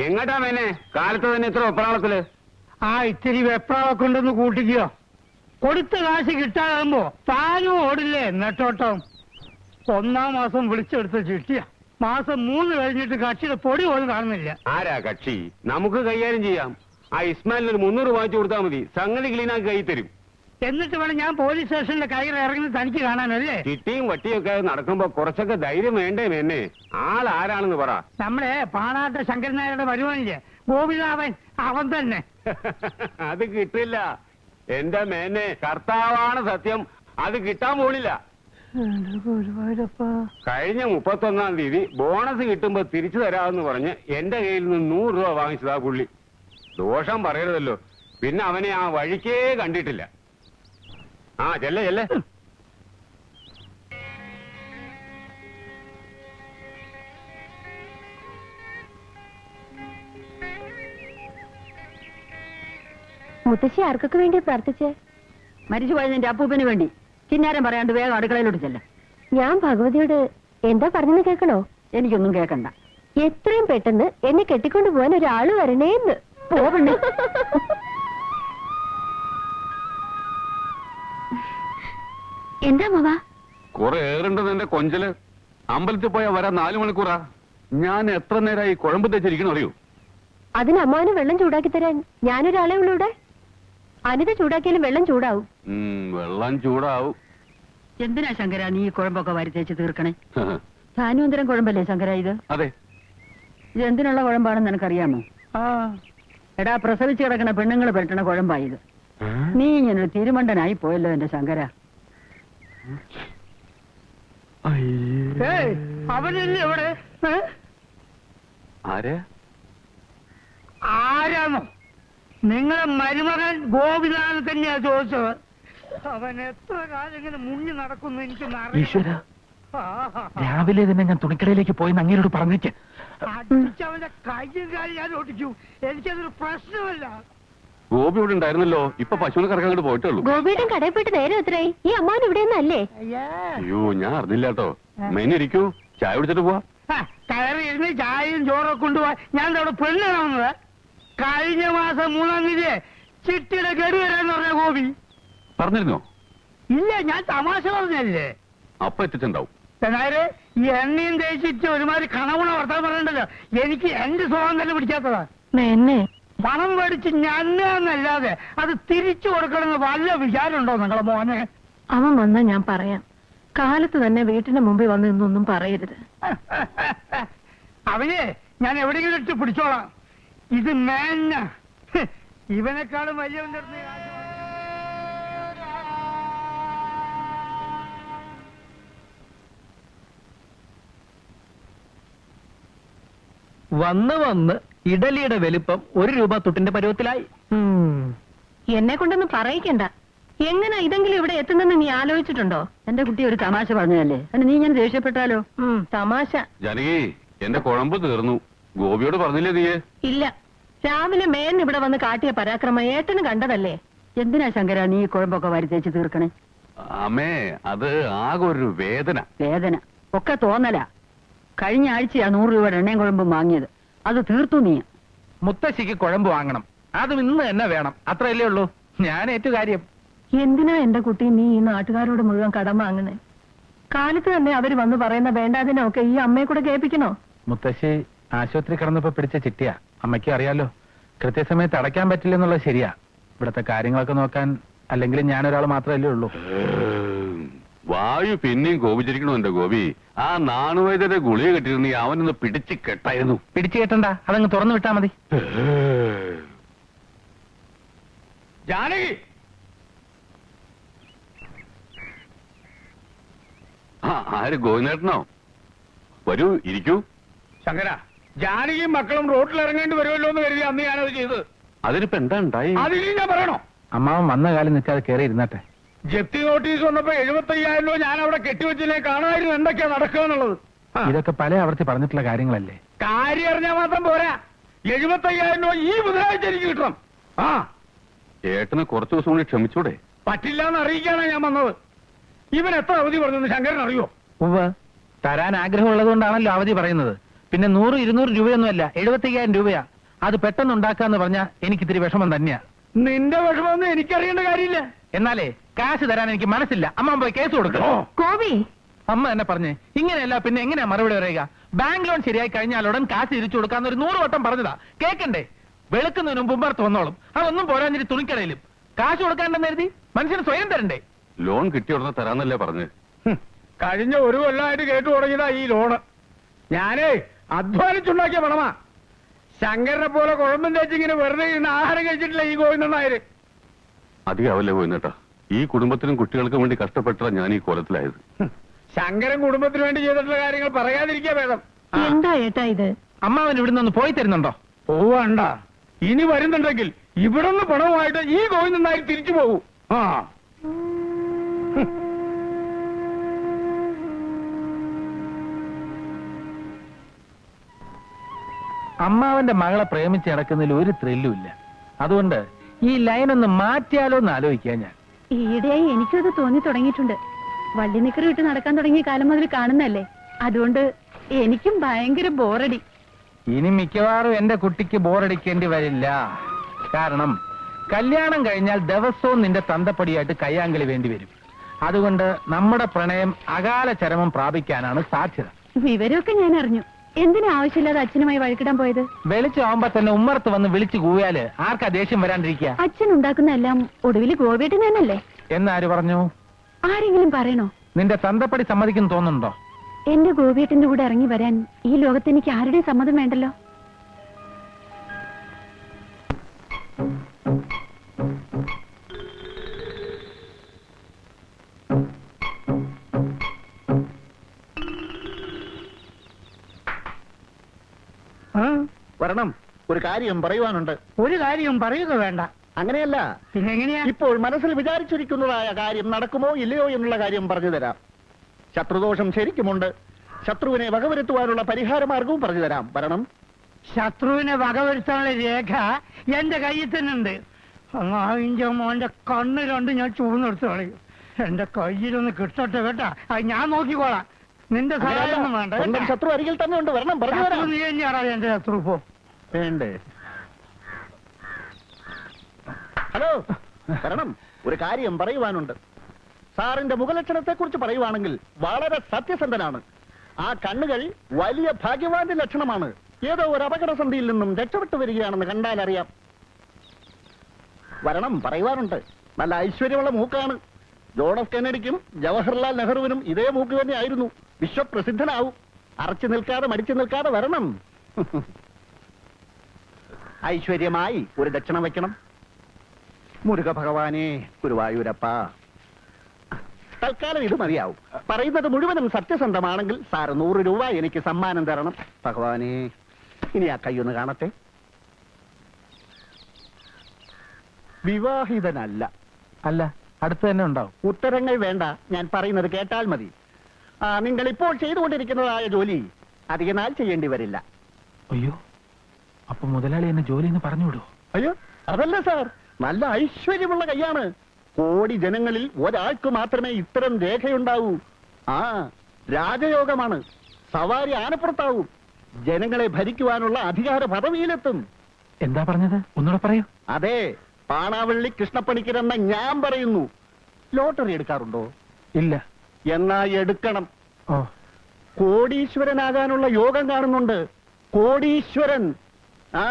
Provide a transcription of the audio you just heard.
എങ്ങട്ടാ മേനെ കാലത്ത് തന്നെ ഇത്ര വെപ്രാളത്തില്? ആ ഇത്തിരി വെപ്രാളൊക്കെ ഉണ്ടെന്ന് കൂട്ടിക്കോ. കൊടുത്ത കാശ് കിട്ടാതാകുമ്പോ താനും ഓടില്ലേ നെട്ടോട്ടം. 1-ാം മാസം വിളിച്ചെടുത്ത ചിട്ടിയ. മാസം 3 കഴിഞ്ഞിട്ട് കക്ഷിയുടെ പൊടി പോലും കാണുന്നില്ല. ആരാ കക്ഷി? നമുക്ക് കൈകാര്യം ചെയ്യാം. ആ ഇസ്മായിലിന് 300 വാങ്ങിച്ചു കൊടുത്താൽ മതി, സംഗതി ക്ലീനാക്കി കൈ തരും. എന്നിട്ട് വേണം ഞാൻ പോലീസ് സ്റ്റേഷനിലെ കയ്യിൽ ഇറങ്ങുന്നത് തനിക്ക് കാണാനല്ലേ? ചിട്ടിയും വട്ടിയൊക്കെ നടക്കുമ്പോ കുറച്ചൊക്കെ ധൈര്യം വേണ്ടേ മേന്നെ? ആളാരാണെന്ന് പറ. നമ്മുടെ പാണാട്ട ശങ്കരൻ നായരുടെ വരുവാനില്ലേ ഗോപിനാഥൻ, അവൻ തന്നെ. അത് കിട്ടില്ല എന്റെ മേന്നെ, കർത്താവാണ് സത്യം, അത് കിട്ടാൻ പോണില്ല. കഴിഞ്ഞ 31-ാം തീയതി ബോണസ് കിട്ടുമ്പോ തിരിച്ചു തരാമെന്ന് പറഞ്ഞ് എന്റെ കയ്യിൽ നിന്ന് 100 രൂപ വാങ്ങിച്ചതാ പുള്ളി. ദോഷം പറയരുതല്ലോ. പിന്നെ അവനെ ആ വഴിക്കേ കണ്ടിട്ടില്ല. ആ ചെല്ലേ ചെല്ലേ. മുത്തശ്ശി ആർക്കൊക്കെ വേണ്ടി പ്രാർത്ഥിച്ചേ? മരിച്ചുപോയ നിന്റെ അപ്പൂപ്പിന് വേണ്ടി. കിന്നാരം പറയാണ്ട് വേഗം അടുക്കളയിലോട്ട് ചെല്ല. ഞാൻ ഭഗവതിയോട് എന്താ പറഞ്ഞെന്ന് കേൾക്കണോ? എനിക്കൊന്നും കേൾക്കണ്ട. എത്രയും പെട്ടെന്ന് എന്നെ കെട്ടിക്കൊണ്ടു പോവാൻ ഒരാള് വരണേന്ന്. പോകണ്ടേ? എന്താ മാവാ? കുറെ ഏറുണ്ടെന്ന് എന്റെ കൊഞ്ചല്. അമ്പലത്തിൽ പോയാ വരാൻ 4 മണിക്കൂറാ. ഞാൻ എത്ര നേരമായി കുഴമ്പ് തെച്ചിരിക്കണം അറിയൂ? അതിന് അമ്മാവന് വെള്ളം ചൂടാക്കി തരാൻ ഞാനൊരാളെ ഉള്ളൂ ഇവിടെ. അനിത ചൂടാക്കിയാലും വെള്ളം ചൂടാവും. വെള്ളം ചൂടാവും. എന്തിനാ ശങ്കര നീ ഈ കുഴമ്പൊക്കെ വരുത്തേച്ച് തീർക്കണേ? ധാന്യന്തരം കുഴമ്പല്ലേ ശങ്കര ഇത്? അതെ. ഇത് എന്തിനുള്ള കുഴമ്പാണെന്ന് നിനക്കറിയാമോ? എടാ, പ്രസവിച്ച് കിടക്കണ പെണ്ണുങ്ങൾ പെട്ടണ കുഴമ്പായത്. നീ ഇങ്ങനൊരു തിരുമണ്ടനായി പോയല്ലോ എന്റെ ശങ്കര. അവനല്ലേ ഇവിടെ? ആരാണോ? നിങ്ങളെ മരുമകൻ ഗോപിനാഥൻ തന്നെയാ ചോദിച്ചത്. അവൻ എത്ര കാലം ഇങ്ങനെ മുങ്ങി നടക്കുന്നു എനിക്കൊന്നും അറിയില്ല. രാവിലെ തന്നെ ഞാൻ തുണിക്കടയിലേക്ക് പോയി അങ്ങേരോട് പറഞ്ഞേക്ക്. അടിച്ചവന്റെ കയ്യും കാര്യം ഞാൻ ഓടിക്കൂ. എനിക്കതൊരു പ്രശ്നമല്ല. ഗോപി ഇവിടെ ഉണ്ടായിരുന്നല്ലോ. ഇപ്പൊ പശുവിനെ കറക്കാൻ അങ്ങോട്ട് പോയിട്ടുള്ളൂ. ഗോപിയുടെ കടയിൽ പോയിട്ട് നേരെ എത്രയായി? ഈ അമ്മാവൻ ഇവിടെ ഒന്നല്ലേ? അയ്യോ, ഞാൻ അറിഞ്ഞില്ല കേട്ടോ. മെനിരിക്കൂ, ചായ കുടിച്ചിട്ട് പോവാ. കയറി ഇരുന്ന് ചായയും ചോറൊക്കെ കൊണ്ടുപോവാ. ഞാൻ അവിടെ പെണ്ണ് കാണുന്നത്. കഴിഞ്ഞ മാസം 3-ാം തീയതി ചിട്ടിയുടെ ഗഡു വരാന്ന് പറഞ്ഞ ഗോപി. പറഞ്ഞിരുന്നോ? ഇല്ല, ഞാൻ തമാശ പറഞ്ഞല്ലേ. അപ്പൊ എത്തിച്ചുണ്ടാവും. എന്നാല് ഈ എണ്ണയും തേച്ചിട്ട് ഒരുമാതിരി കണവുണ വർത്താൻ പറഞ്ഞിട്ടല്ലോ. എനിക്ക് എന്റെ സ്വഭാവം തന്നെ പിടിക്കാത്തതാ. പണം മേടിച്ച് ഞന്നല്ലാതെ അത് തിരിച്ചു കൊടുക്കണമെന്ന് വല്ല വിചാരമുണ്ടോ നിങ്ങളെ മോനെ? അവൻ വന്നാ ഞാൻ പറയാം. കാലത്ത് തന്നെ വീട്ടിന്റെ മുമ്പിൽ വന്ന് ഇന്നൊന്നും പറയരുത്. അവനെ ഞാൻ എവിടെയെങ്കിലും ഇട്ട് പിടിച്ചോളാം. ഇത് മേന്ന ഇവനെക്കാളും വലിയ വന്ന് ഇഡലിയുടെ വലിപ്പം 1 രൂപ തൊട്ടിന്റെ പരുവത്തിലായി. എന്നെ കൊണ്ടൊന്നും പറയിക്കണ്ട. എങ്ങനെ ഇതെങ്കിലും ഇവിടെ എത്തുന്നെന്ന് നീ ആലോചിച്ചിട്ടുണ്ടോ? എന്റെ കുട്ടി ഒരു തമാശ പറഞ്ഞതല്ലേ. അല്ല, നീ ഞാൻ ദേഷ്യപ്പെട്ടാലോ? തമാശ. ജാനകി, എന്റെ കുഴമ്പ് തീർന്നു. ഗോപിയോട് പറഞ്ഞില്ലേ നീ? ഇല്ല, രാവിലെ മേൻ ഇവിടെ വന്ന് കാട്ടിയ പരാക്രമം ഏട്ടന് കണ്ടതല്ലേ. എന്തിനാ ശങ്കര നീ ഈ കുഴമ്പൊക്കെ വരുത്തേച്ച് തീർക്കണേ? അമ്മേ, അത് ആകെ ഒരു വേദന. വേദന ഒക്കെ തോന്നല. കഴിഞ്ഞ ആഴ്ചയാ 100 രൂപയുടെ എണ്ണയും കുഴമ്പും വാങ്ങിയത്. അത് തീർത്തു നീ. മുത്തശ്ശിക്ക് കുഴമ്പ് വാങ്ങണം. അതും ഇന്ന് തന്നെ വേണം. അത്രയല്ലേ ഉള്ളൂ. ഞാൻ ഏറ്റു കാര്യം. എന്തിനാ എന്റെ കുട്ടി നീ ഈ നാട്ടുകാരോട് മുഴുവൻ കടം വാങ്ങുന്നേ? കാലത്ത് തന്നെ അവര് വന്ന് പറയുന്ന വേണ്ടാതിനൊക്കെ ഈ അമ്മയെ കൂടെ കേൾപ്പിക്കണോ? മുത്തശ്ശി ആശുപത്രി കിടന്നപ്പോ പിടിച്ച ചിട്ടിയാ. അമ്മയ്ക്ക് അറിയാലോ, കൃത്യസമയത്ത് അടയ്ക്കാൻ പറ്റില്ലെന്നുള്ളത് ശരിയാ. ഇവിടത്തെ കാര്യങ്ങളൊക്കെ നോക്കാൻ അല്ലെങ്കിലും ഞാനൊരാൾ മാത്രമല്ലേ ഉള്ളൂ. വായു പിന്നെയും കോപിച്ചിരിക്കണോ എന്റെ ഗോപി? ആ നാണുവൈദ്യരുടെ ഗുളിക കെട്ടിരുന്നെങ്കിൽ അവനൊന്ന് പിടിച്ച് കെട്ടായിരുന്നു. പിടിച്ചു കെട്ടണ്ട, അതങ്ങ് തുറന്നു വിട്ടാ മതി. ജാനകി, ആര്? ഗോവിന്ദേട്ടനോ? വരൂ, ഇരിക്കൂ. ശങ്കര, ജാനകിയും മക്കളും റോഡിൽ ഇറങ്ങേണ്ടി വരുമല്ലോ എന്ന് കരുതി അന്ന് ഞാനത് ചെയ്തത്. അതിനിപ്പോ എന്താ ഉണ്ടായി? അതിന് ഞാൻ പറയണോ? അമ്മാവൻ വന്ന കാലം നിൽക്കാതെ കയറി ഇരുന്നട്ടെ. ജപ്തി നോട്ടീസ് വന്നപ്പോ 75,000 രൂപ ഞാൻ അവിടെ കെട്ടിവെച്ചില്ലേ. കാണാമായിരുന്നു എന്തൊക്കെയാ നടക്കുക എന്നുള്ളത്. ഇതൊക്കെ പല ആവർത്തി പറഞ്ഞിട്ടുള്ള കാര്യങ്ങളല്ലേ. കാര്യം അറിഞ്ഞാൽ മാത്രം പോരാ. 75,000 രൂപ ഈ ബുധനാഴ്ച എനിക്ക് കിട്ടണം. ഏട്ടന് കുറച്ചു ദിവസം കൂടി ക്ഷമിച്ചൂടെ? പറ്റില്ല എന്ന് അറിയിക്കാനാണ് ഞാൻ വന്നത്. ഇവൻ എത്ര അവധി പറഞ്ഞെന്ന് ശങ്കരൻ അറിയോ? ഉവ്വ്, തരാൻ ആഗ്രഹമുള്ളത് കൊണ്ടാണല്ലോ അവധി പറയുന്നത്. പിന്നെ 100-200 രൂപയൊന്നുമല്ല, 75,000 രൂപയാ. അത് പെട്ടെന്ന് ഉണ്ടാക്കാന്ന് പറഞ്ഞാൽ എനിക്ക് ഇത്തിരി വിഷമം തന്നെയാ. നിന്റെ വിഷമമൊന്നും എനിക്കറിയേണ്ട കാര്യമില്ല. എന്നാലേ കാശ് തരാൻ എനിക്ക് മനസ്സില്ല. അമ്മ പോയി കേസ് കൊടുക്കും. ഗോപി, അമ്മ എന്നെ പറഞ്ഞേ, ഇങ്ങനെയല്ല പിന്നെ എങ്ങനെയാ മറുപടി പറയുക? ബാങ്ക് ലോൺ ശരിയായി കഴിഞ്ഞാലുടൻ കാശ് തിരിച്ചു കൊടുക്കാന്ന് ഒരു 100 വട്ടം പറഞ്ഞതാ. കേക്കണ്ടേ? വെളുക്കുന്നതിനും മുമ്പർത്ത് വന്നോളും. അതൊന്നും പോരാഞ്ഞിട്ട് തുണിക്കടയിലും കാശ് കൊടുക്കാണ്ടെന്ന് എഴുതി മനുഷ്യന് സ്വയം തരണ്ടേ? ലോൺ കിട്ടിയ ഉടനെ തരാന്നല്ലേ പറഞ്ഞ്. കഴിഞ്ഞ 1 കൊല്ലമായിട്ട് കേട്ടു തുടങ്ങിയതാ ഈ ലോണ്. ഞാനേ അധ്വാനിച്ചുണ്ടാക്കിയ പണമാ. ശങ്കരനെ പോലെ കുഴമ്പം തേച്ചിങ്ങനെ വെറുതെ ഇരുന്ന് ആഹാരം കഴിച്ചിട്ടില്ല ഈ ഗോവിന്ദനായര്. അധികമല്ലേ പോയിന്നേട്ടാ. ഈ കുടുംബത്തിനും കുട്ടികൾക്കും വേണ്ടി കഷ്ടപ്പെട്ടാ ഞാൻ ഈ കോലത്തിലായത്. ശങ്കരൻ കുടുംബത്തിന് വേണ്ടി ചെയ്തിട്ടുള്ള കാര്യങ്ങൾ പറയാതിരിക്കാ ഭേദം. എന്താ ഏട്ടാ ഇത്? അമ്മാവൻ ഇവിടുന്ന് ഒന്ന് പോയി തരുന്നുണ്ടോ? പോവണ്ട. ഇനി വരുന്നുണ്ടെങ്കിൽ ഇവിടുന്ന് പണവുമായിട്ട് ഈ ഗോവിന്ദൻ നായർ തിരിച്ചു പോകൂ. ആ അമ്മാവന്റെ മകളെ പ്രേമിച്ച് നടക്കുന്നതിൽ ഒരു ത്രില്ലും ഇല്ല. അതുകൊണ്ട് ഈ ലൈൻ ഒന്ന് മാറ്റിയാലോ എന്ന് ആലോചിക്കാൻ ഞാൻ. ഈയിടെയായി എനിക്കത് തോന്നി തുടങ്ങിയിട്ടുണ്ട്. വള്ളി നിക്കറ് വിട്ട് നടക്കാൻ തുടങ്ങിയ കാലം മുതൽ കാണുന്നല്ലേ. അതുകൊണ്ട് എനിക്കും ഭയങ്കര ബോറടി. ഇനി മിക്കവാറും എന്റെ കുട്ടിക്ക് ബോറടിക്കേണ്ടി വരില്ല. കാരണം കല്യാണം കഴിഞ്ഞാൽ ദിവസവും നിന്റെ തന്തപ്പടിയായിട്ട് കയ്യാങ്കളി വേണ്ടി വരും. അതുകൊണ്ട് നമ്മുടെ പ്രണയം അകാല ചരമം പ്രാപിക്കാനാണ് സാധ്യത. വിവരമൊക്കെ ഞാൻ അറിഞ്ഞു. എന്തിനാ ആവശ്യമില്ലാതെ അച്ഛനുമായി വഴക്കിടാൻ പോയത്? വെളിച്ചമാകുമ്പോ തന്നെ ഉമ്മറത്ത് വന്ന് വിളിച്ചു കൂവിയാല് ആർക്കാ ദേഷ്യം വരാണ്ടിരിക്കുക? അച്ഛൻ ഉണ്ടാക്കുന്ന എല്ലാം ഒടുവിൽ ഗോപിയേട്ടൻ തന്നല്ലേ. എന്നാര് പറഞ്ഞു? ആരെങ്കിലും പറയണോ? നിന്റെ തന്തപ്പടി സമ്മതിക്കുന്നു തോന്നുന്നുണ്ടോ? എന്റെ ഗോപിയേട്ടന്റെ കൂടെ ഇറങ്ങി വരാൻ ഈ ലോകത്ത് എനിക്ക് ആരുടെയും സമ്മതം വേണ്ടല്ലോ. വരണം, ഒരു കാര്യം പറയുവാനുണ്ട്. ഒരു കാര്യം പറയുക വേണ്ട. അങ്ങനെയല്ല, പിന്നെങ്ങനെയാ? ഇപ്പോൾ മനസ്സിൽ വിചാരിച്ചിരിക്കുന്നതായ കാര്യം നടക്കുമോ ഇല്ലയോ എന്നുള്ള കാര്യം പറഞ്ഞു തരാം. ശത്രുദോഷം ശരിക്കുമുണ്ട്. ശത്രുവിനെ വകവരുത്തുവാനുള്ള പരിഹാര മാർഗവും പറഞ്ഞു തരാം. വരണം. ശത്രുവിനെ വകവരുത്താനുള്ള രേഖ എന്റെ കയ്യിൽ തന്നെ ഉണ്ട്. അതിന്റെ മോന്റെ കണ്ണ് രണ്ട് ഞാൻ ചൂന്നെടുത്ത് കളയും. എന്റെ കയ്യിലൊന്ന് കിട്ടട്ടെ കേട്ടാ. അത് ഞാൻ നോക്കിക്കോളാം. നിന്റെ സഹായമൊന്നും വേണ്ട. സ്വന്തം ശത്രു അരികിൽ തന്നെ ഉണ്ട്. വരണം, പറഞ്ഞു ശത്രു തരാം. നീ തന്നെയാടാ എന്റെ ശത്രു. പോ. വേണ്ടേ? ഹലോ, വരണം, ഒരു കാര്യം പറയുവാനുണ്ട്. സാറിന്റെ മുഖലക്ഷണത്തെ കുറിച്ച് പറയുവാണെങ്കിൽ വളരെ സത്യസന്ധനാണ്. ആ കണ്ണുകൾ വലിയ ഭാഗ്യവാന്റെ ലക്ഷണമാണ്. ഏതോ ഒരു അപകടസന്ധിയിൽ നിന്നും രക്ഷപ്പെട്ടു വരികയാണെന്ന് കണ്ടാൽ അറിയാം. വരണം, പറയുവാനുണ്ട്. നല്ല ഐശ്വര്യമുള്ള മൂക്കാണ്. ജോൺ എഫ് കെന്നഡിക്കും ജവഹർലാൽ നെഹ്റുവിനും ഇതേ മൂക്ക് തന്നെയായിരുന്നു. വിശ്വപ്രസിദ്ധനാവും. അറച്ചു നിൽക്കാതെ മടിച്ചു നിൽക്കാതെ വരണം. ഐശ്വര്യമായി ഒരു ദക്ഷിണം വെക്കണം. മുരുക ഭഗവാനെ, ഗുരുവായൂരപ്പ. തൽക്കാലം ഇത് മതിയാവും. പറയുന്നത് മുഴുവനും സത്യസന്ധമാണെങ്കിൽ സാറ് 100 രൂപ എനിക്ക് സമ്മാനം തരണം. ഭഗവാനെ, ഇനി ആ കൈയൊന്ന് കാണട്ടെ. വിവാഹിതനല്ല. അല്ല, അടുത്ത് തന്നെ ഉണ്ടാവും. ഉത്തരങ്ങൾ വേണ്ട, ഞാൻ പറയുന്നത് കേട്ടാൽ മതി. നിങ്ങൾ ഇപ്പോൾ ചെയ്തുകൊണ്ടിരിക്കുന്നതായ ജോലി അധിക നാൾ ചെയ്യേണ്ടി വരില്ല. അയ്യോ, അപ്പൊ മുതലാളി എന്നെ ജോലിന്ന് പറഞ്ഞു വിടുവോ? അയ്യോ, അതല്ല സാർ, നല്ല ഐശ്വര്യമുള്ള കൈയാണ്. കോടി ജനങ്ങളിൽ ഒരാൾക്ക് മാത്രമേ ഇത്തരം രേഖയുണ്ടാവൂ. ആ, രാജയോഗമാണ്. സവാരി ആനപ്പുറത്താവും. ജനങ്ങളെ ഭരിക്കുവാനുള്ള അധികാര പദവിയിലെത്തും. എന്താ പറഞ്ഞത്? ഒന്നുകൂടെ പറയൂ. അതെ, പാണാവള്ളി കൃഷ്ണപ്പണിക്കരെന്ന ഞാൻ പറയുന്നു. ലോട്ടറി എടുക്കാറുണ്ടോ? ഇല്ല. എന്നാ എടുക്കണം. ഓ, കോടീശ്വരനാകാനുള്ള യോഗം കാണുന്നുണ്ട്. കോടീശ്വരൻ. ആ,